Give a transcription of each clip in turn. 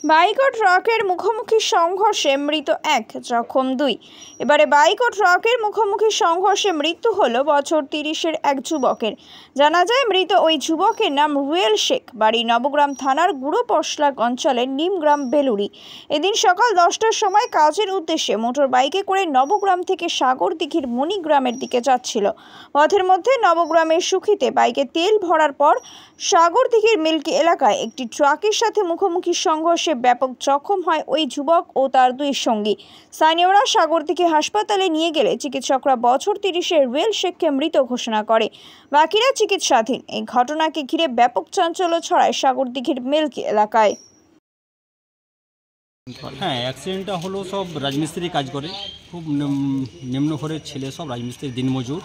Bike ও ট্রাকের মুখোমুখি সংঘর্ষে মৃত এক, জখম দুই। এবারে বাইক ও ট্রাকের মুখোমুখি সংঘর্ষে মৃত্যু হলো বছর 30-এর এক যুবকের। জানা যায় মৃত ওই যুবকের নাম রুয়েল শেখ, বাড়ি নবগ্রাম থানার গুড়োপশলা অঞ্চলের নিমগ্রাম বেলুড়ি। এদিন সকাল 10টার সময় কাজের উদ্দেশ্যে মোটর বাইকে করে নবগ্রাম থেকে সাগরদিঘির মণিগ্রামের দিকে যাচ্ছিল। পথের মধ্যে নবগ্রামের সুখিতে বাইকে তেল ভরার পর সাগরদিঘির মিল্কি এলাকায় একটি ট্রাকের সাথে মুখোমুখি সংঘর্ষে ব্যাপক জখম হয় ওই যুবক ও তার দুই সঙ্গী। স্থানীয়রা সাগরদিঘি হাসপাতালে নিয়ে গেলে চিকিৎসকরা বছর 30-এর রুয়েল শেখকে মৃত ঘোষণা করে, বাকিরা চিকিৎসাধীন। এই ঘটনাকে ঘিরে ব্যাপক চাঞ্চল্য ছড়ায় সাগরদিঘির মিল্কি এলাকায়। হ্যাঁ, অ্যাক্সিডেন্টটা হলো সব রাজমিস্ত্রি কাজ করে, খুব নিম্ন ঘরের ছেলে, সব রাজমিস্ত্রির দিনমজুর।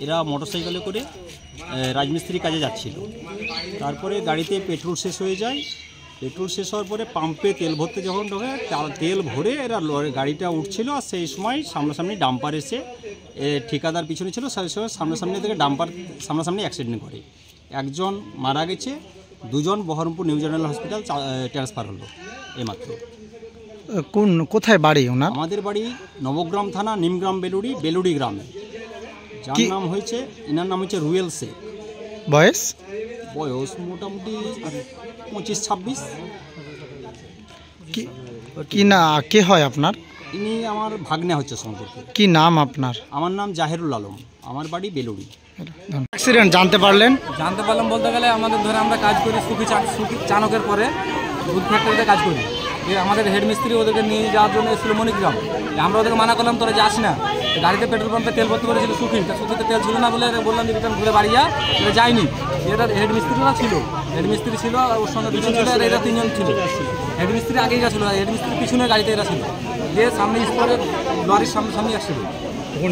এরা মোটরসাইকেলে করে রাজমিস্ত্রি কাজে যাচ্ছিল। তারপরে গাড়িতে পেট্রোল শেষ হয়ে যায়। পেট্রোল শেষ হওয়ার পরে পাম্পে তেল ভরতে যখন ঢোকে, তেল ভরে এরা গাড়িটা উঠছিল। আর সেই সময় সামনাসামনি ডাম্পার এসে, ঠিকাদার পিছনে ছিল, সেই সময় সামনাসামনি থেকে ডাম্পার সামনাসামনি অ্যাক্সিডেন্ট করে। একজন মারা গেছে, দুজন Baharampur new general hospital transfer হলো এইমাত্র। কোথায় বাড়ি ওনার? আমাদের বাড়ি নবগ্রাম থানা নিমগ্রাম বেলুড়ি গ্রামে। যার নাম হয়েছে, ইনার নাম হচ্ছে রুয়েল শেখ। বয়স মোটামুটি 25-26। কি না কে হয় আপনার? ইনি আমার ভাগ্নে হচ্ছে সম্পর্কে। কি নাম আপনার? আমার নাম জাহেরুল আলম, আমার বাড়ি বেলুড়ি। অ্যাক্সিডেন্ট জানতে পারলাম বলতে গেলে আমাদের ধরে আমরা কাজ করি সুখী চানকের পরে দুধ ফ্যাক্টরিতে কাজ করি। আমাদের হেডমিস্ত্রি ওদেরকে নিয়ে যাওয়ার জন্য এসেছিল মণিগ্রাম। আমরা ওদেরকে মানা করলাম তোরা যাস না। গাড়িতে পেট্রোল পাম্পে তেল ভর্তি করেছিল সুখীতে তেল ছিল না বলে বললাম যে রিটার্ন ঘুরে বাড়ি যা। এটা যায়নি। এরা হেডমিস্ত্রিরা ছিল, হেডমিস্ত্রি ছিল, ওর সঙ্গে দুজন ছিল, আর এরা তিনজন ছিল। হেডমিস্ত্রি আগেই গেছিলো, হেডমিস্ত্রি পিছনে গাড়িতে এরা ছিল। যে সামনে স্পটে লরির সামনে আসছিল।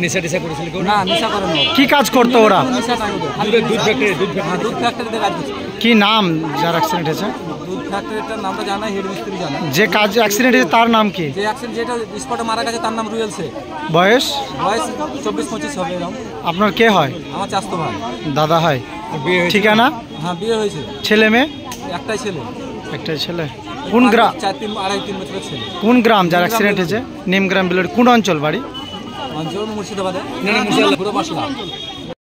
নেশা করেছিল না, নেশা করে না। কি কাজ করতো ওরা? নেশা নাই ওদের, দুধ ফ্যাক্টরিতে কাজ করছে। কি নাম যার অ্যাক্সিডেন্ট হয়েছে? দুধ ফ্যাক্টরিটার নামটা জানা, হেডমিস্ত্রি জানা। যে কাজ অ্যাক্সিডেন্ট হয়েছে তার নাম কি? যে অ্যাক্সিডেন্ট যেটা স্পটে মারা গেছে তার নাম রুয়েল শেখ। বয়স 24-25 হবে এরকম। আপনার কে হয়? আমার চাচতো ভাই। দাদা হয়। ঠিকানা? হ্যাঁ, বিয়ে হয়েছে। ছেলে মেয়ে? একটাই ছেলে। কোন গ্রাম? 2.5-3 বছরের ছেলে। কোন গ্রাম যার অ্যাক্সিডেন্ট হয়েছে? নিমগ্রাম বেলুড়ি। কোন অঞ্চল বাড়ি? অঞ্চল মুর্শিদাবাদে, গুড়োপশলা।